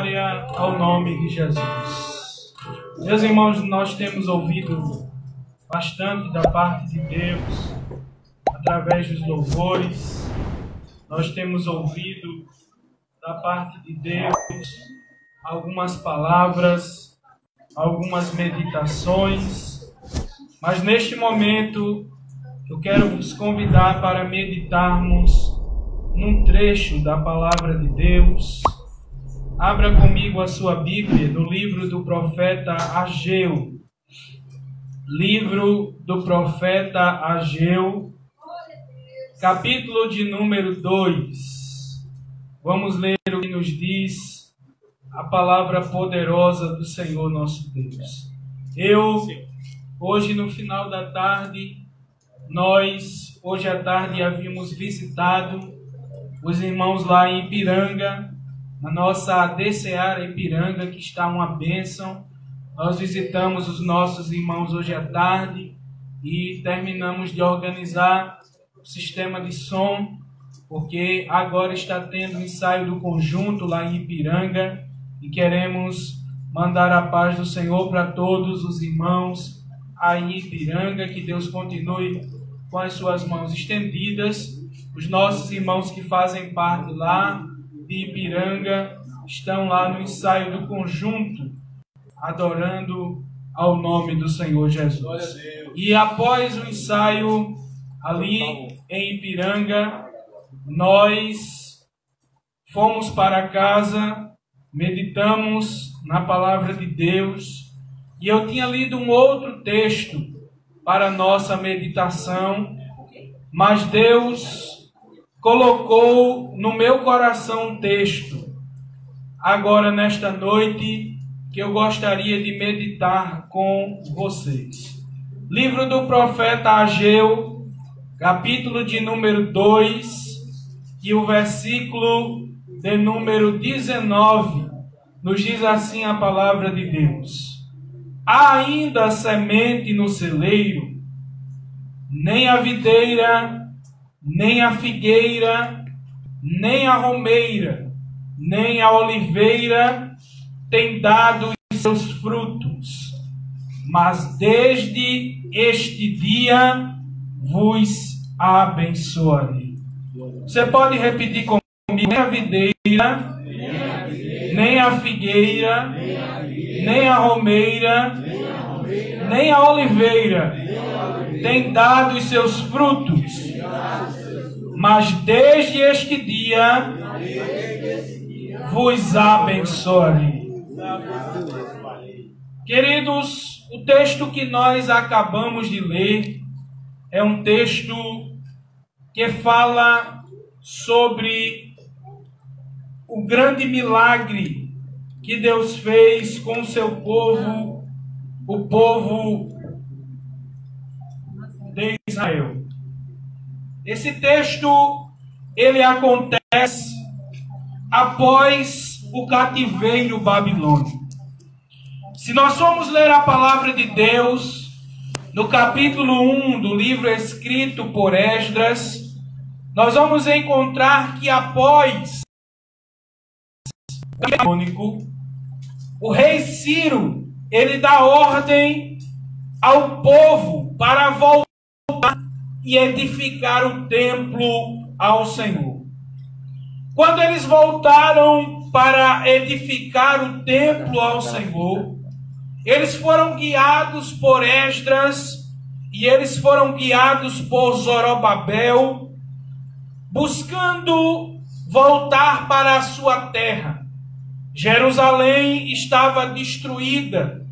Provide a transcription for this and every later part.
Glória ao nome de Jesus. Meus irmãos, nós temos ouvido bastante da parte de Deus através dos louvores. Nós temos ouvido da parte de Deus algumas palavras, algumas meditações. Mas neste momento eu quero vos convidar para meditarmos num trecho da palavra de Deus. Abra comigo a sua Bíblia no livro do profeta Ageu. Livro do profeta Ageu, capítulo de número 2. Vamos ler o que nos diz a palavra poderosa do Senhor nosso Deus. Hoje no final da tarde, hoje à tarde havíamos visitado os irmãos lá em Ipiranga, na nossa ADCEAR Ipiranga, que está uma bênção. Nós visitamos os nossos irmãos hoje à tarde e terminamos de organizar o sistema de som, porque agora está tendo ensaio do conjunto lá em Ipiranga e queremos mandar a paz do Senhor para todos os irmãos aí em Ipiranga, que Deus continue com as suas mãos estendidas. Os nossos irmãos que fazem parte lá de Ipiranga estão lá no ensaio do conjunto, adorando ao nome do Senhor Jesus. E após o ensaio ali em Ipiranga, nós fomos para casa, meditamos na palavra de Deus, e eu tinha lido um outro texto para nossa meditação, mas Deus colocou no meu coração um texto, agora nesta noite, que eu gostaria de meditar com vocês. Livro do profeta Ageu, capítulo de número 2, e o versículo de número 19, nos diz assim a palavra de Deus: há ainda semente no celeiro, nem a videira, nem a figueira, nem a romeira, nem a oliveira tem dado os seus frutos, mas desde este dia vos abençoarei. Você pode repetir comigo? Nem a videira, nem a figueira, nem a romeira, nem a oliveira tem dado os seus frutos, mas desde este dia vos abençoarei. Queridos, o texto que nós acabamos de ler é um texto que fala sobre o grande milagre que Deus fez com o seu povo, o povo de Israel. Esse texto, ele acontece após o cativeiro babilônico. Se nós formos ler a palavra de Deus, no capítulo 1 do livro escrito por Esdras, nós vamos encontrar que após o babilônico, o rei Ciro, ele dá ordem ao povo para voltar e edificar o templo ao Senhor. Quando eles voltaram para edificar o templo ao Senhor, eles foram guiados por Esdras e eles foram guiados por Zorobabel, buscando voltar para a sua terra. Jerusalém estava destruída,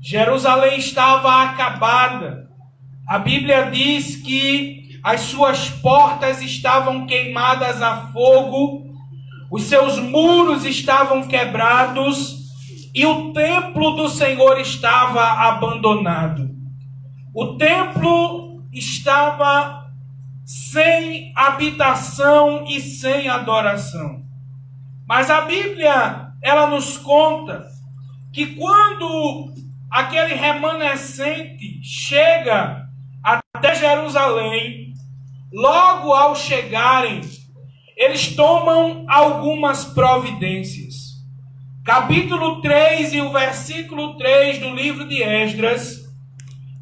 Jerusalém estava acabada. A Bíblia diz que as suas portas estavam queimadas a fogo, os seus muros estavam quebrados e o templo do Senhor estava abandonado. O templo estava sem habitação e sem adoração. Mas a Bíblia, ela nos conta que quando aquele remanescente chega até Jerusalém, logo ao chegarem, eles tomam algumas providências. capítulo 3 e o versículo 3 do livro de Esdras,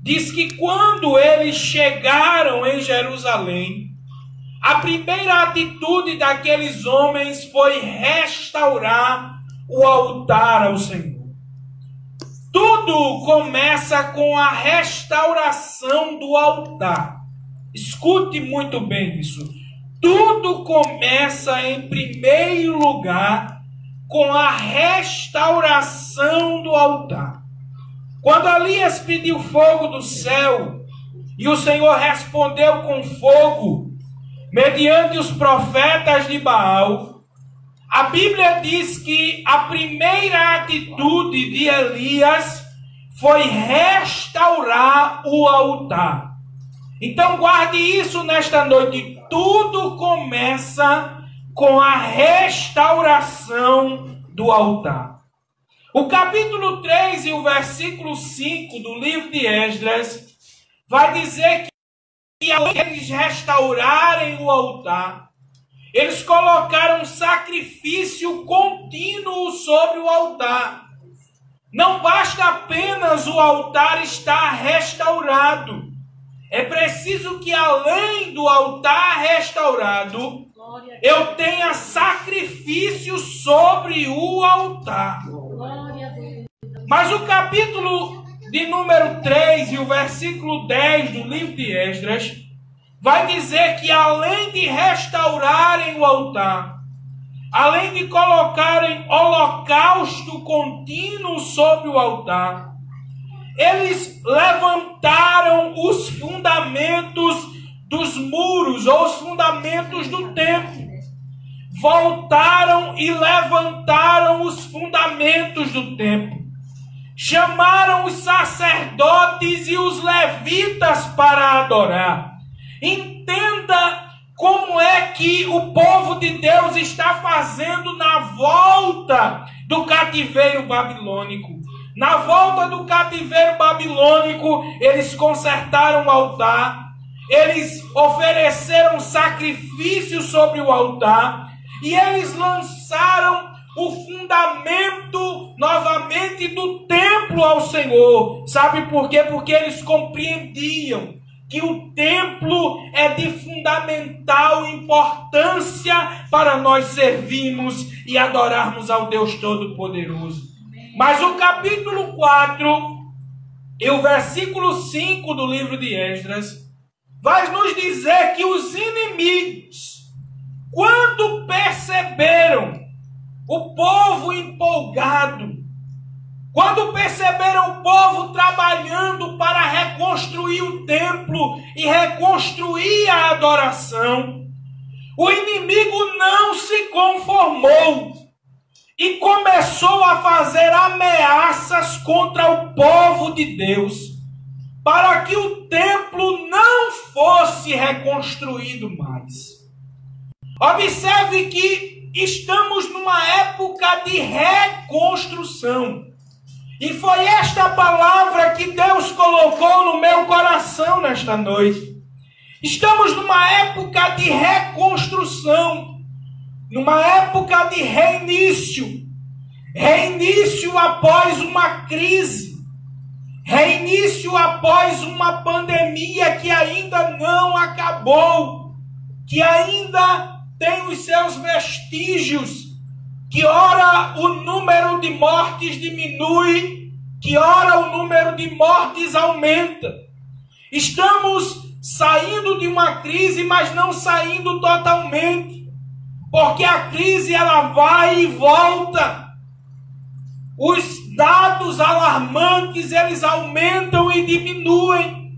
diz que quando eles chegaram em Jerusalém, a primeira atitude daqueles homens foi restaurar o altar ao Senhor. Tudo começa com a restauração do altar. Escute muito bem isso. Tudo começa em primeiro lugar com a restauração do altar. Quando Elias pediu fogo do céu e o Senhor respondeu com fogo, mediante os profetas de Baal, a Bíblia diz que a primeira atitude de Elias foi restaurar o altar. Então guarde isso nesta noite. Tudo começa com a restauração do altar. O capítulo 3 e o versículo 5 do livro de Esdras vai dizer que além de eles restaurarem o altar, eles colocaram um sacrifício contínuo sobre o altar. Não basta apenas o altar estar restaurado. É preciso que além do altar restaurado, eu tenha sacrifício sobre o altar. Mas o capítulo de número 3 e o versículo 10 do livro de Esdras vai dizer que além de restaurarem o altar, além de colocarem holocausto contínuo sobre o altar, eles levantaram os fundamentos dos muros, ou os fundamentos do templo. Voltaram e levantaram os fundamentos do templo. Chamaram os sacerdotes e os levitas para adorar. Entenda como é que o povo de Deus está fazendo na volta do cativeiro babilônico. Na volta do cativeiro babilônico, eles consertaram o altar, eles ofereceram sacrifício sobre o altar e eles lançaram o fundamento novamente do templo ao Senhor. Sabe por quê? Porque eles compreendiam que o templo é de fundamental importância para nós servirmos e adorarmos ao Deus Todo-Poderoso. Mas o capítulo 4 e o versículo 5 do livro de Esdras vai nos dizer que os inimigos, quando perceberam o povo empolgado, quando perceberam o povo trabalhando para reconstruir o templo e reconstruir a adoração, o inimigo não se conformou e começou a fazer ameaças contra o povo de Deus, para que o templo não fosse reconstruído mais. Observe que estamos numa época de reconstrução. E foi esta palavra que Deus colocou no meu coração nesta noite. Estamos numa época de reconstrução, numa época de reinício. Reinício após uma crise. Reinício após uma pandemia que ainda não acabou, que ainda tem os seus vestígios, que ora o número de mortes diminui, que ora o número de mortes aumenta. Estamos saindo de uma crise, mas não saindo totalmente, porque a crise ela vai e volta. Os dados alarmantes eles aumentam e diminuem.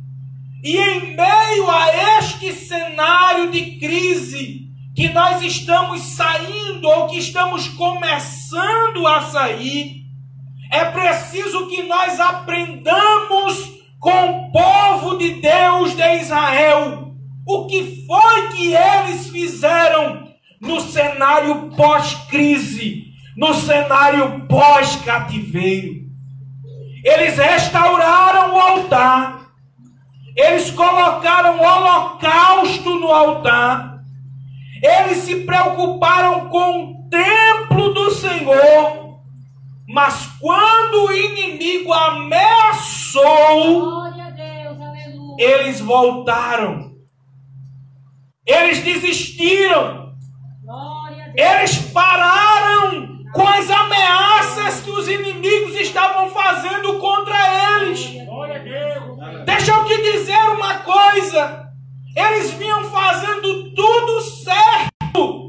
E em meio a este cenário de crise que nós estamos saindo ou que estamos começando a sair, é preciso que nós aprendamos com o povo de Deus de Israel o que foi que eles fizeram no cenário pós-crise, no cenário pós-cativeiro. Eles restauraram o altar, eles colocaram holocausto no altar, eles se preocuparam com o templo do Senhor, Mas quando o inimigo ameaçou, Glória a Deus, aleluia. eles voltaram. Eles desistiram. Glória a Deus. Eles pararam com as ameaças que os inimigos estavam fazendo contra eles. Glória a Deus. Deixa eu te dizer uma coisa. Eles vinham fazendo tudo certo.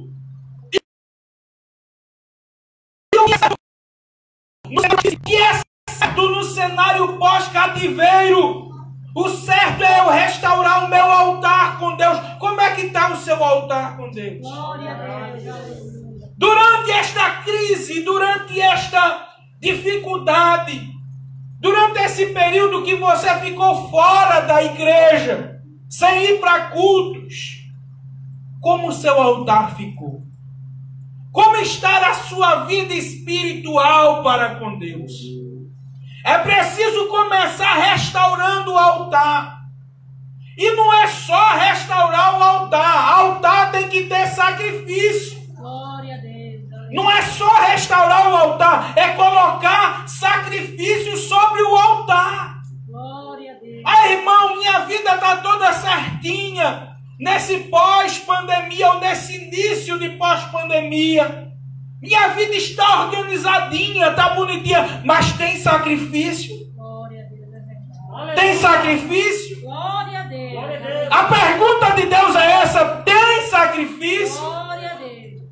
E é certo no cenário pós-cativeiro. O certo é eu restaurar o meu altar com Deus. Como é que está o seu altar com Deus? Glória a Deus, aleluia. Durante esta crise, durante esta dificuldade, durante esse período que você ficou fora da igreja, sem ir para cultos, como o seu altar ficou? Como está a sua vida espiritual para com Deus? É preciso começar restaurando o altar. E não é só restaurar o altar. Altar tem que ter sacrifício. Glória a Deus, aleluia. Não é só restaurar o altar, é colocar sacrifício sobre o altar. Glória a Deus. Ah, irmão, minha vida está toda certinha nesse pós-pandemia ou nesse início de pós-pandemia. Minha vida está organizadinha, está bonitinha, mas tem sacrifício? Glória a Deus, é verdade. Tem sacrifício? Glória a Deus. Glória a Deus. A pergunta de Deus é essa: tem sacrifício? Glória a Deus.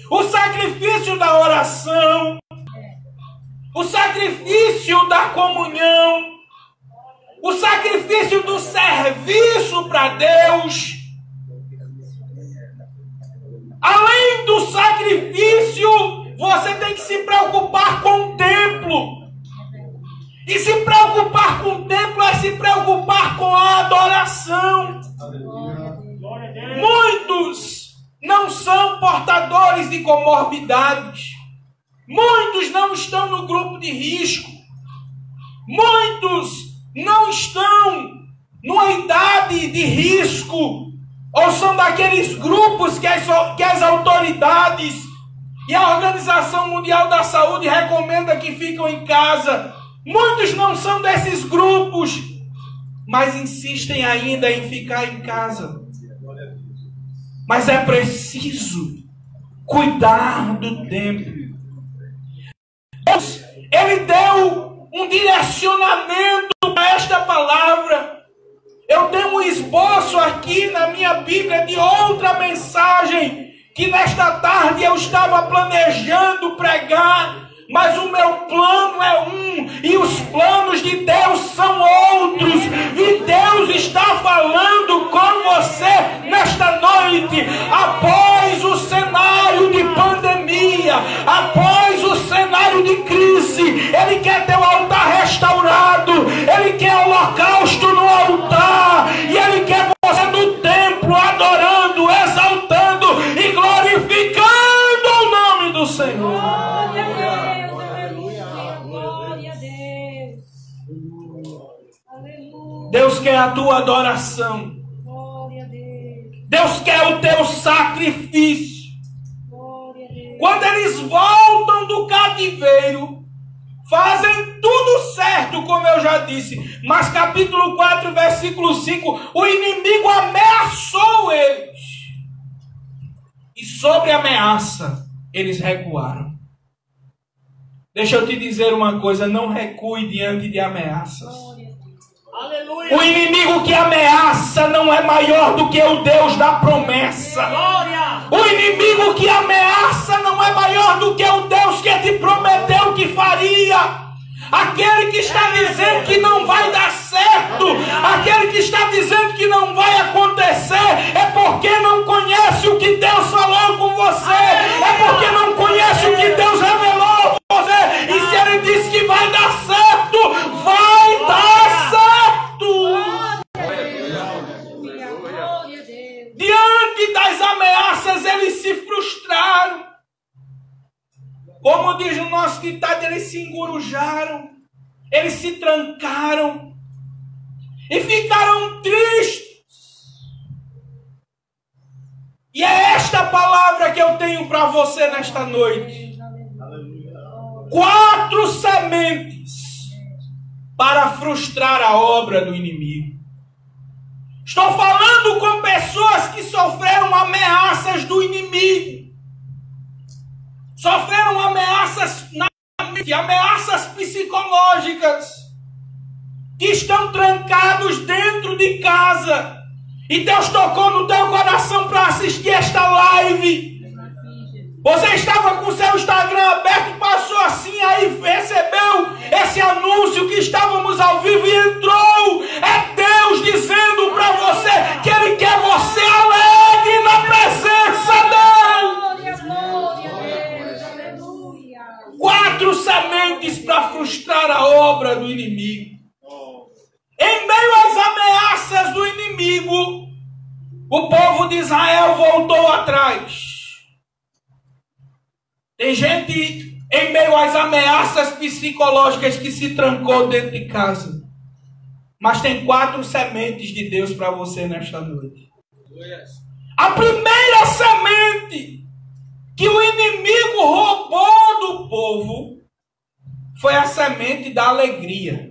O sacrifício da oração, o sacrifício da comunhão, o sacrifício do serviço para Deus. Além do sacrifício, você tem que se preocupar com o templo. E se preocupar com o templo é se preocupar com a adoração. Muitos não são portadores de comorbidades. Muitos não estão no grupo de risco. Muitos não estão numa idade de risco. Ou são daqueles grupos que as autoridades e a Organização Mundial da Saúde recomenda que ficam em casa. Muitos não são desses grupos, mas insistem ainda em ficar em casa. Mas é preciso cuidar do templo. Deus, Ele deu um direcionamento para esta palavra. Eu tenho um esboço aqui na minha Bíblia de outra mensagem que nesta tarde eu estava planejando pregar, mas o meu plano é um e os planos de Deus são outros. E Deus está falando com você nesta noite, após o cenário de pandemia, após o cenário de crise. Ele quer teu altar restaurado, Ele quer holocausto no altar, e Ele quer você no templo adorando, exaltando e glorificando o nome do Senhor. Glória a Deus, aleluia. Glória a Deus. Aleluia. Deus quer a tua adoração. Glória a Deus. Deus quer o teu sacrifício. Glória a Deus. Quando eles voltam do cativeiro, fazem tudo certo, como eu já disse. Mas capítulo 4, versículo 5, o inimigo ameaçou eles. E sobre a ameaça, eles recuaram. Deixa eu te dizer uma coisa, não recue diante de ameaças. Glória a Deus. O inimigo que ameaça não é maior do que o Deus da promessa. O inimigo que ameaça não é maior do que o Deus que te prometeu que faria. Aquele que está dizendo que não vai dar certo, aquele que está dizendo que não vai acontecer, é porque não conhece o que Deus falou com você, é porque não conhece o que Deus revelou com você. E se Ele disse que vai dar certo, vai dar certo. Glória a Deus. Diante das ameaças, eles se frustraram. Como diz o nosso ditado, eles se engurujaram, eles se trancaram e ficaram tristes. E é esta palavra que eu tenho para você nesta noite. 4 4 sementes para frustrar a obra do inimigo. Estou falando com pessoas que sofreram ameaças do inimigo. Sofreram ameaças na mente, ameaças psicológicas, que estão trancados dentro de casa. E Deus tocou no teu coração para assistir esta live. Você estava com o seu Instagram aberto, passou assim, aí recebeu esse anúncio que estávamos ao vivo e entrou. É Deus dizendo para você que Ele quer você alegre na presença dEle. Glória a Deus, aleluia. 4 sementes para frustrar a obra do inimigo. Em meio às ameaças do inimigo, o povo de Israel voltou atrás. Tem gente em meio às ameaças psicológicas que se trancou dentro de casa. Mas tem 4 sementes de Deus para você nesta noite. A primeira semente que o inimigo roubou do povo foi a semente da alegria.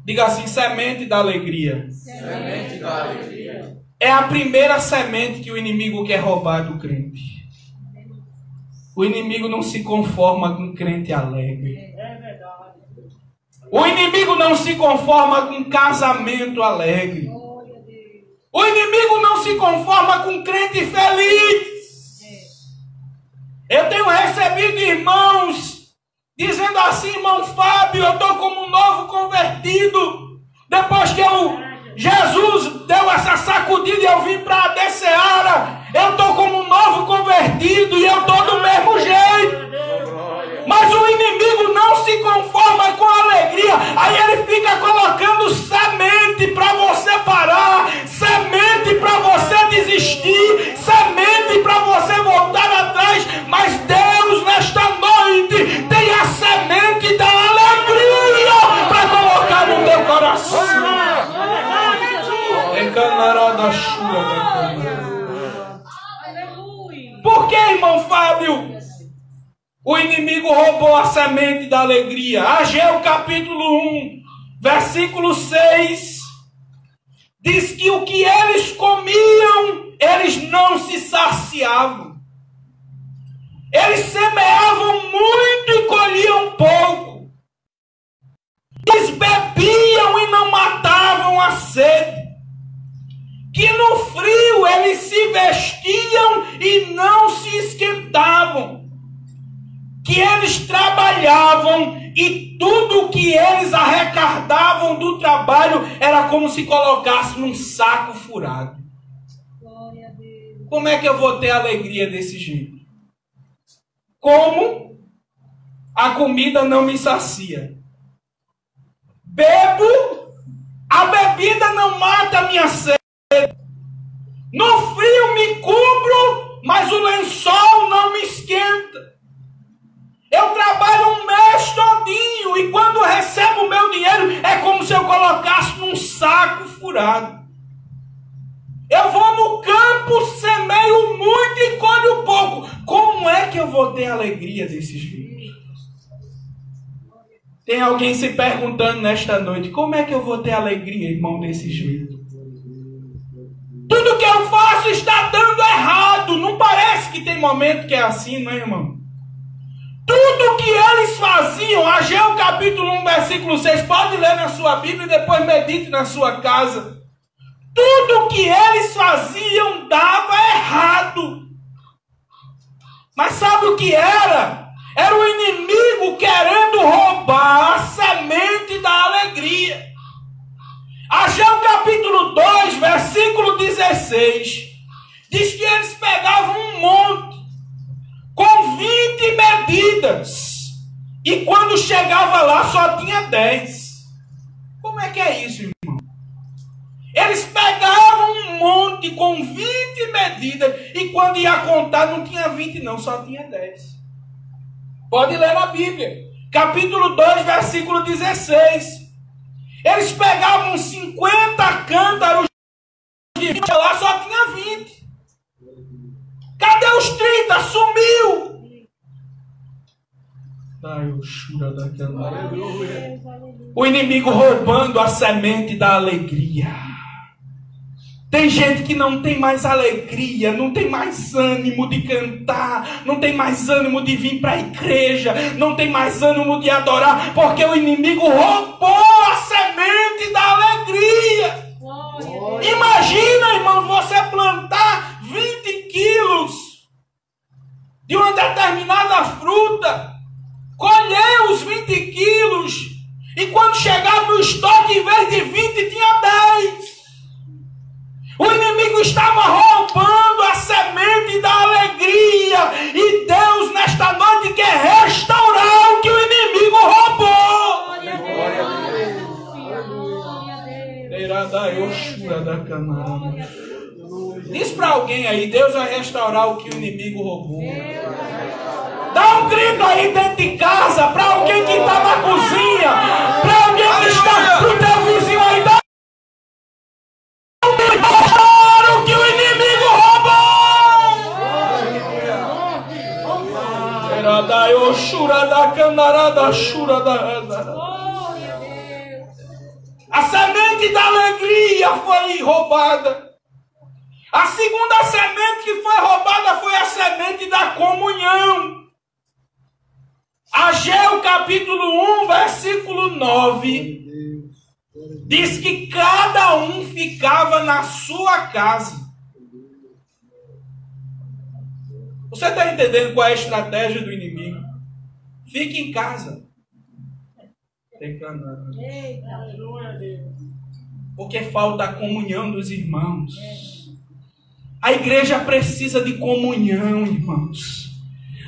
Diga assim, semente da alegria. Semente da alegria. É a primeira semente que o inimigo quer roubar do crente. O inimigo não se conforma com crente alegre. É verdade. O inimigo não se conforma com casamento alegre. Glória a Deus. O inimigo não se conforma com crente feliz. Eu tenho recebido irmãos dizendo assim, irmão Fábio, eu estou como um novo convertido. Depois que Jesus deu essa sacudida e eu vim para a Desceara, eu estou como um novo convertido e eu estou do mesmo jeito. Mas o inimigo não se conforma com a alegria. Aí ele fica colocando semente para você parar, semente para você desistir, semente para você voltar atrás. Mas Deus, nesta noite, tem a semente da alegria para colocar no teu coração. Por que, irmão Fábio? O inimigo roubou a semente da alegria. Ageu capítulo 1, versículo 6, diz que o que eles comiam, eles não se saciavam. Eles semeavam muito e colhiam pouco. Eles bebiam e não matavam a sede. Que no frio eles se vestiam e não se esquentavam. Que eles trabalhavam e tudo que eles arrecadavam do trabalho era como se colocasse num saco furado. Glória a Deus. Como é que eu vou ter alegria desse jeito? Como a comida não me sacia. Bebo, a bebida não mata a minha sede. No frio me cubro, mas o lençol não me esquenta. Eu trabalho um mês todinho e quando recebo o meu dinheiro é como se eu colocasse num saco furado. Eu vou no campo, semeio muito e colho pouco. Como é que eu vou ter alegria desse jeito? Tem alguém se perguntando nesta noite, como é que eu vou ter alegria, irmão, desse jeito? Tudo que eu faço está dando errado. Não parece que tem momento que é assim, não é, irmão? Tudo que eles faziam, Ageu capítulo 1, versículo 6, pode ler na sua Bíblia e depois medite na sua casa. Tudo que eles faziam dava errado. Mas sabe o que era? Era o inimigo querendo roubar a semente da alegria. Ageu capítulo 2, versículo 16, diz que eles pegavam um monte com 20 medidas. E quando chegava lá só tinha 10. Como é que é isso, irmão? Eles pegavam um monte com 20 medidas e quando ia contar não tinha 20 não, só tinha 10. Pode ler na Bíblia. Capítulo 2, versículo 16. Eles pegavam 50 cântaros de 20, lá só tinha 20. Cadê os 30? Sumiu. O inimigo roubando a semente da alegria. Tem gente que não tem mais alegria, não tem mais ânimo de cantar, não tem mais ânimo de vir para a igreja, não tem mais ânimo de adorar, porque o inimigo roubou a semente da alegria. Imagina, irmão, você plantar 20 quilos de uma determinada fruta, colher os 20 quilos, e quando chegar no estoque, em vez de 20, tinha 10. O inimigo estava roubando a semente da alegria. E Deus, nesta noite, quer restaurar o que o inimigo roubou. Diz para alguém aí, Deus vai restaurar o que o inimigo roubou. Dá um grito aí dentro de casa, para alguém que está na cozinha, para alguém que está, para o teu vizinho aí, dá o que o inimigo roubou. A semente da alegria foi roubada. A segunda semente que foi roubada foi a semente da comunhão. Ageu capítulo 1, versículo 9, diz que cada um ficava na sua casa. Você está entendendo qual é a estratégia do inimigo? Fique em casa. Porque falta a comunhão dos irmãos. A igreja precisa de comunhão, irmãos.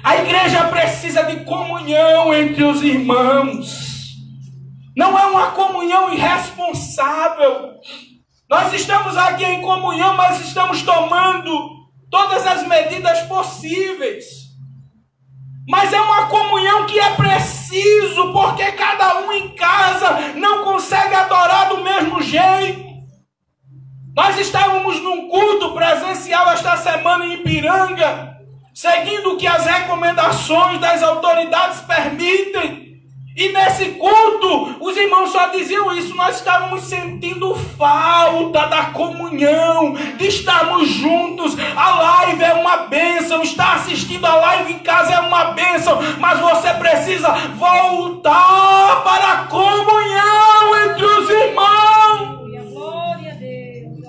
A igreja precisa de comunhão entre os irmãos. Não é uma comunhão irresponsável. Nós estamos aqui em comunhão, mas estamos tomando todas as medidas possíveis. Mas é uma comunhão que é preciso, porque cada um em casa não consegue adorar do mesmo jeito. Nós estávamos num culto presencial esta semana em Ipiranga, seguindo o que as recomendações das autoridades permitem. E nesse culto, os irmãos só diziam isso, nós estávamos sentindo falta da comunhão, de estarmos juntos. A live é uma bênção, estar assistindo a live em casa é uma bênção, mas você precisa voltar para a comunhão entre os irmãos. Glória a Deus,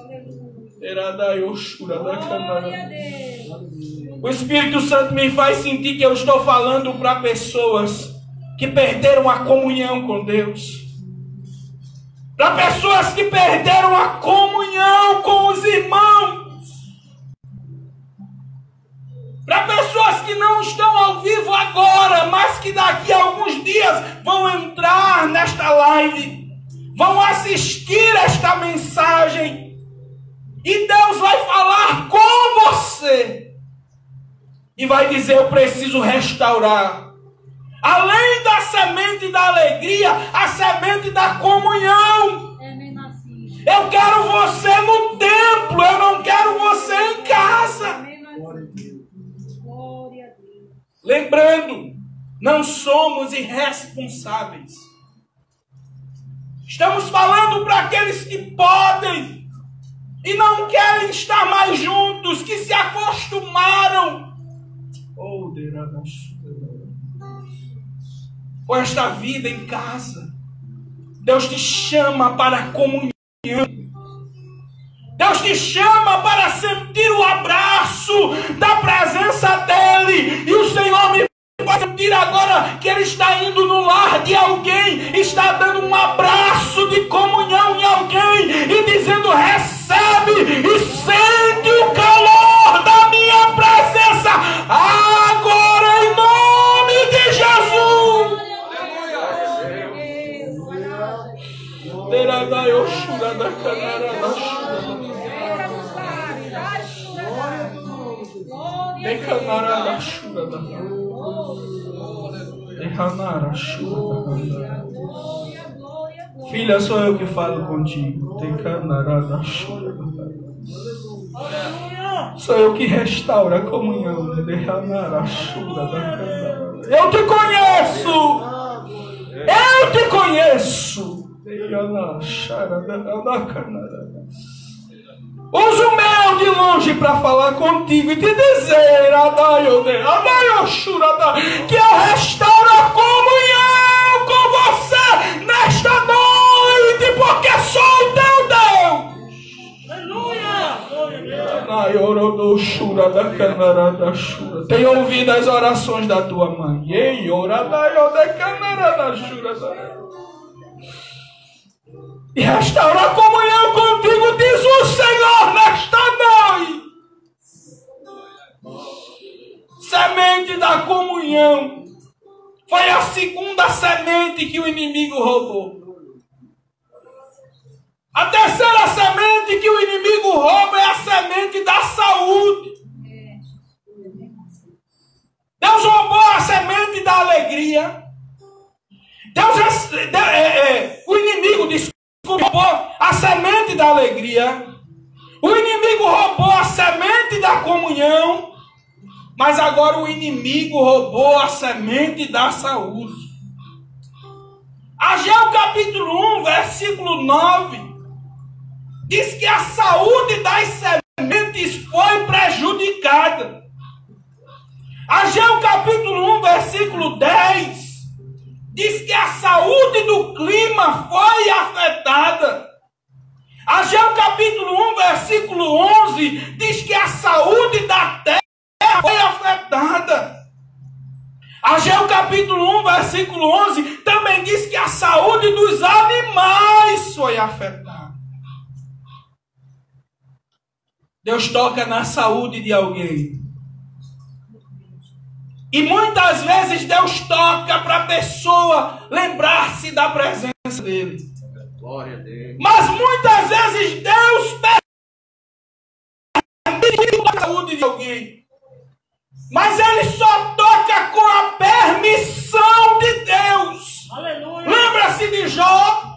aleluia. O Espírito Santo me faz sentir que eu estou falando para pessoas que perderam a comunhão com Deus. Para pessoas que perderam a comunhão com os irmãos. Para pessoas que não estão ao vivo agora, mas que daqui a alguns dias vão entrar nesta live, vão assistir esta mensagem, e Deus vai falar com você e vai dizer: eu preciso restaurar, além da semente da alegria, a semente da comunhão. Eu quero você no templo, eu não quero você em casa. Lembrando, não somos irresponsáveis. Estamos falando para aqueles que podem e não querem estar mais juntos, que se acostumaram com esta vida em casa. Deus te chama para a comunhão. Deus te chama para sentir o abraço da presença dEle. E o Senhor me faz sentir agora que Ele está indo no lar de alguém, está dando um abraço de comunhão em alguém e dizendo: recebe e sente o calor da minha presença agora, em nome de Jesus. Filha, sou eu que falo contigo. Sou eu que restauro a comunhão. Eu te conheço. Usa o meu de longe para falar contigo e te dizer, que eu restauro a comunhão com você nesta noite, porque sou o teu Deus. Tenho ouvido as orações da tua mãe. E restauro a comunhão contigo, diz o Senhor nesta noite. Semente da comunhão foi a segunda semente que o inimigo roubou. A terceira semente que o inimigo rouba é a semente da saúde. Deus roubou a semente da alegria. O inimigo roubou a semente da alegria. O inimigo roubou a semente da comunhão. Mas agora o inimigo roubou a semente da saúde. Ageu capítulo 1, versículo 9. Diz que a saúde das sementes foi prejudicada. Ageu capítulo 1, versículo 10. Diz que a saúde do clima foi afetada. Ageu capítulo 1, versículo 11. Diz que a saúde da terra foi afetada. Ageu capítulo 1, versículo 11. Também diz que a saúde dos animais foi afetada. Deus toca na saúde de alguém. E muitas vezes Deus toca para a pessoa lembrar-se da presença dele. Glória a Deus. Mas muitas vezes Deus permite a saúde de alguém. Mas Ele só toca com a permissão de Deus. Aleluia. Lembra-se de Jó?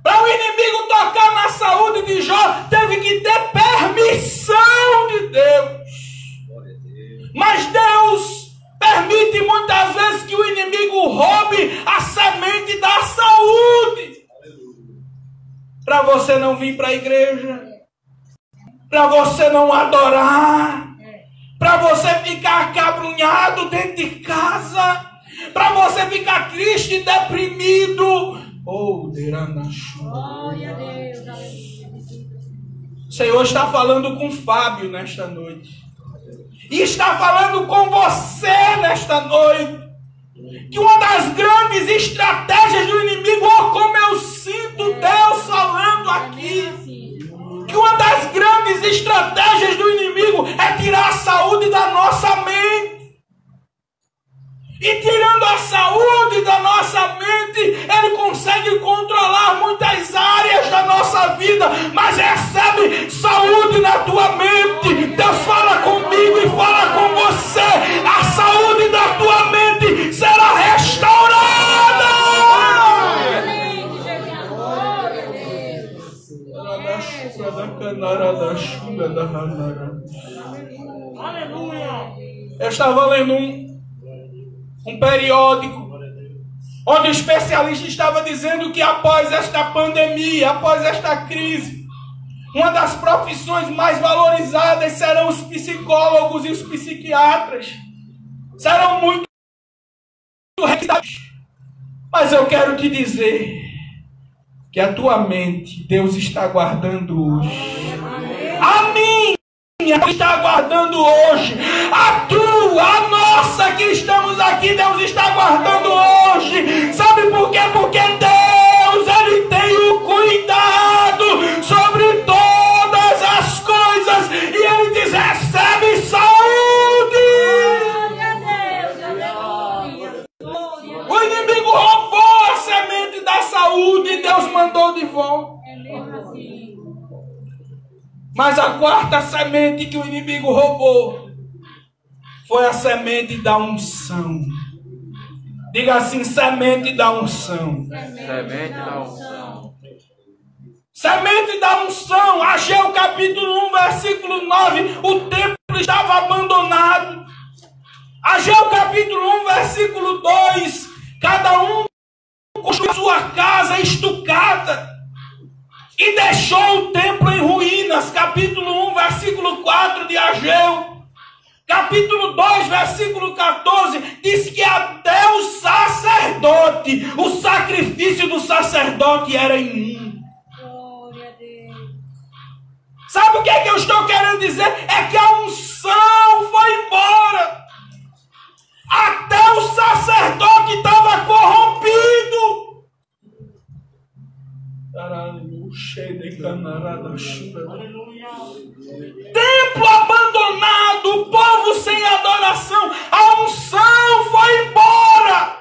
Para o inimigo tocar na saúde de Jó, teve que ter permissão de Deus. Mas Deus permite muitas vezes que o inimigo roube a semente da saúde. Para você não vir para a igreja. Para você não adorar. Para você ficar acabrunhado dentro de casa. Para você ficar triste e deprimido. Oh, Glória a Deus. O Senhor está falando com Fábio nesta noite. E está falando com você nesta noite. Que uma das grandes estratégias do inimigo, oh, como eu sinto Deus falando aqui. Que uma das grandes estratégias do inimigo é tirar a saúde da nossa mente. E tirando a saúde da nossa mente, ele consegue controlar muitas áreas da nossa vida. Mas recebe saúde na tua mente. Deus fala comigo e fala com você. A saúde da tua mente será restaurada. Aleluia. Eu estava lendo um periódico, onde o especialista estava dizendo que após esta pandemia, após esta crise, uma das profissões mais valorizadas serão os psicólogos e os psiquiatras. Serão muito requisitados. Mas eu quero te dizer que a tua mente, Deus está guardando hoje. A minha está guardando hoje. A tua, a nossa que estamos aqui, Deus está guardando hoje. Sabe por quê? Porque Deus, Ele tem o cuidado sobre todas as coisas. E Ele diz, recebe saúde. O inimigo roubou a semente da saúde e Deus mandou de volta. Mas a quarta semente que o inimigo roubou foi a semente da unção. Diga assim, semente da unção. Semente da unção. Semente da unção. Ageu capítulo 1, versículo 9. O templo estava abandonado. Ageu capítulo 1, versículo 2. Cada um construiu sua casa estucada e deixou o templo em ruínas. Capítulo 1, versículo 4 de Ageu. Capítulo 2, versículo 14, diz que até o sacerdote, o sacrifício do sacerdote era imundo. Glória a Deus. Sabe o que é que eu estou querendo dizer? É que a unção foi embora. Até o sacerdote estava corrompido. Templo abandonado, o povo sem adoração, a unção foi embora.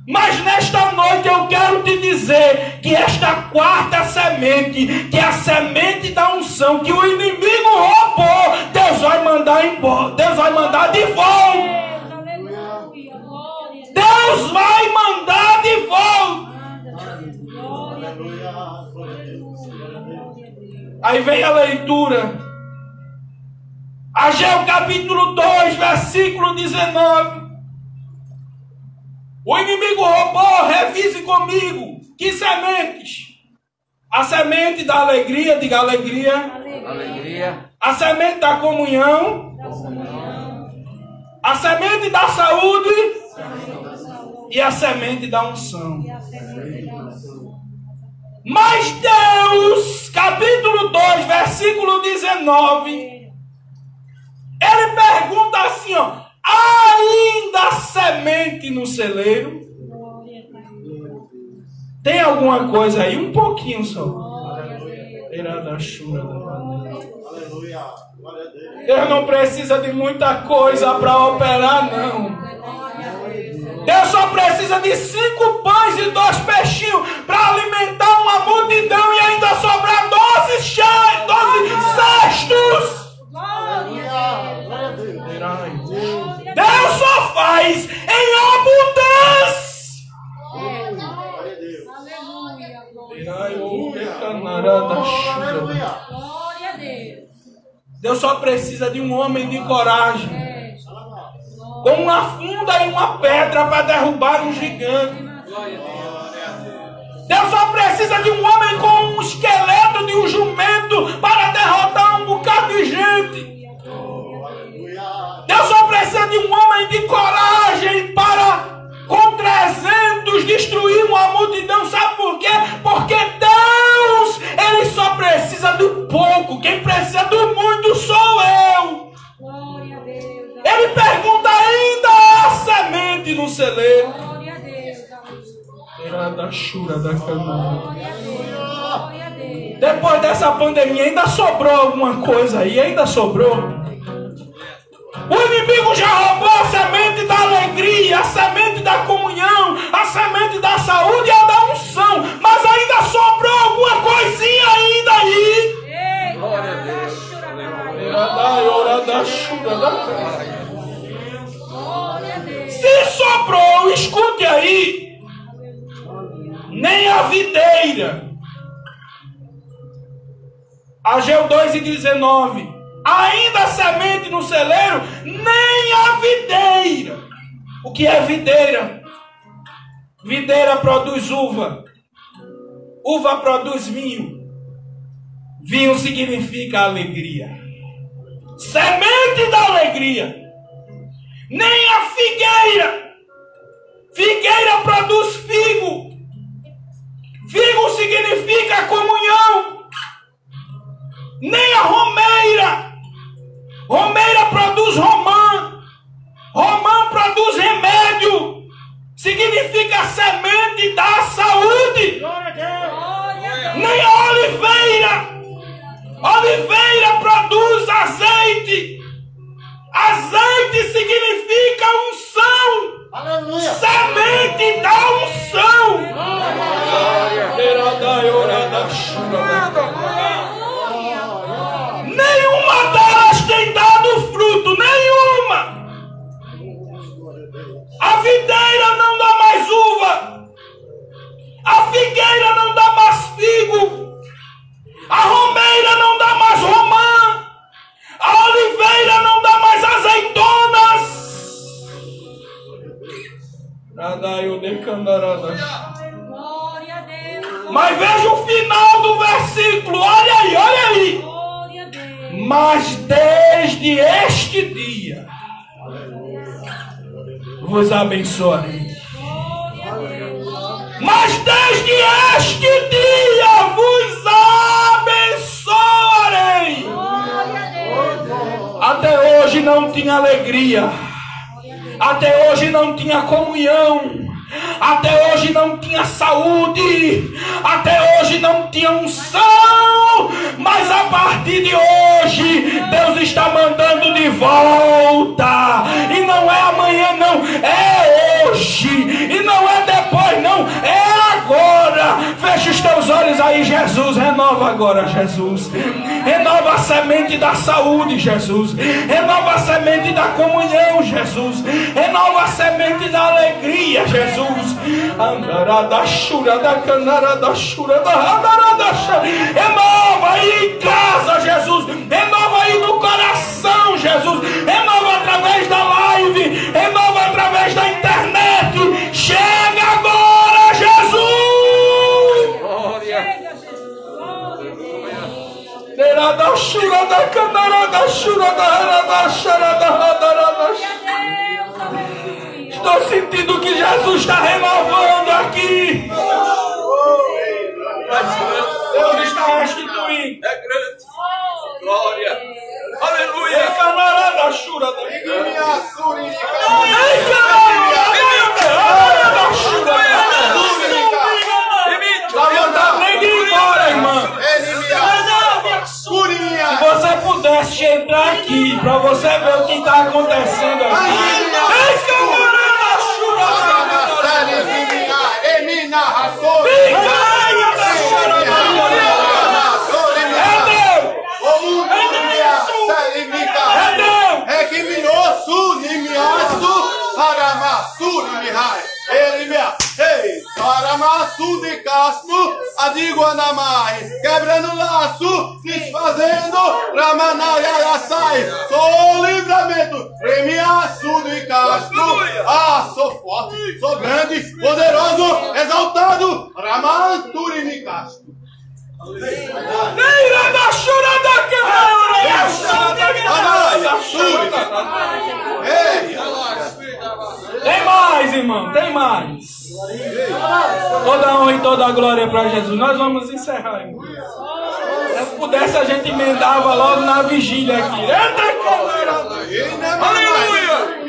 Mas nesta noite eu quero te dizer que esta quarta semente, que é a semente da unção, que o inimigo roubou, Deus vai mandar embora, Deus vai mandar de volta. Aleluia. Glória a Deus. Deus vai mandar de volta. Glória a Deus. Aí vem a leitura. Ageu capítulo 2, versículo 19. O inimigo roubou, revise comigo. Que sementes? A semente da alegria, diga alegria. Alegria. A semente da comunhão. A semente da saúde. E a semente da unção. Mas Deus, capítulo 2, versículo 19, ele pergunta assim, ó, ainda semente no celeiro? Tem alguma coisa aí? Um pouquinho só. Deus não precisa de muita coisa para operar, não. Deus só precisa de 5 pães e 2 peixinhos para alimentar uma multidão e ainda sobrar 12 cestos. Deus só faz em abundância. Glória a Deus. Deus só precisa de um homem de coragem, com uma funda e uma pedra para derrubar um gigante. Deus só precisa de um homem com um esqueleto de um jumento para derrotar um bocado de gente. Deus só precisa de um homem de coragem para, com 300, destruir uma multidão. Sabe por quê? Porque Deus, Ele só precisa do pouco. Quem precisa do muito sou eu. Glória a Deus. Ele pergunta, ainda há semente no celeiro? Glória a Deus. Glória a Deus. Depois dessa pandemia ainda sobrou alguma coisa aí? Ainda sobrou? O inimigo já roubou a semente da alegria, a semente da comunhão, a semente da saúde e a da unção. Mas ainda sobrou alguma coisinha ainda aí. Glória a Deus. Se sobrou, escute aí, nem a videira. Ageu 2:19. Ainda a semente no celeiro, nem a videira. O que é videira? Videira produz uva. Uva produz vinho. Vinho significa alegria. Semente da alegria. Nem a figueira. Figueira produz figo. Figo significa comunhão. Nem a romeira. Romeira produz romã. Romã produz remédio. Significa semente da saúde. Nem a oliveira. Oliveira produz azeite. Azeite significa unção. Aleluia. Semente da unção. Nenhuma delas tem dado fruto. Nenhuma. A videira não dá mais uva. A figueira não dá mais figo. A romeira não dá mais romã. A oliveira não dá mais azeitonas. Glória a Deus. Mas veja o final do versículo. Olha aí, olha aí. Glória a Deus. Mas desde este dia vos abençoarei. Glória a Deus. Mas desde este dia vos abençoarei. Glória a Deus. Até hoje não tinha alegria. Até hoje não tinha comunhão. Até hoje não tinha saúde. Até hoje não tinha unção. Mas a partir de hoje, Deus está mandando de volta. E não é amanhã, não. É hoje. E não é depois, não. É agora. Fecha os teus olhos aí, Jesus. Renova agora, Jesus. Renova a semente da saúde, Jesus. Renova a semente da comunhão, Jesus. Renova a semente da alegria, Jesus. Andarada chura da canara da chura da radarada. Renova aí em casa, Jesus. Renova aí no coração, Jesus. Renova através da live. Renova através da internet. Chega agora, Jesus. Glória. Chega, Jesus. Glória a Deus. Derada chura da canara da chura da radarada chara da radarada. Glória a Deus. Aleluia. Estou sentindo que Jesus está renovando aqui. Deus está restituindo. É grande. Glória. Aleluia. Camarada chura da Não dá nem de ir embora, irmão. Se você pudesse entrar aqui para você ver o que está acontecendo aqui. Ei, camarada chura quebrando laço, desfazendo, Ramanaya sai, sou livramento, premiaço de Castro, sou forte, sou grande, poderoso, exaltado, Ramanturi de Castro. Neira da chura da Tem mais, irmão, tem mais. Toda honra e toda a glória para Jesus. Nós vamos encerrar, irmão. Se pudesse, a gente emendava logo na vigília aqui. Aleluia!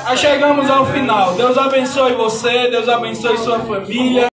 Aí chegamos ao final. Deus abençoe você, Deus abençoe sua família.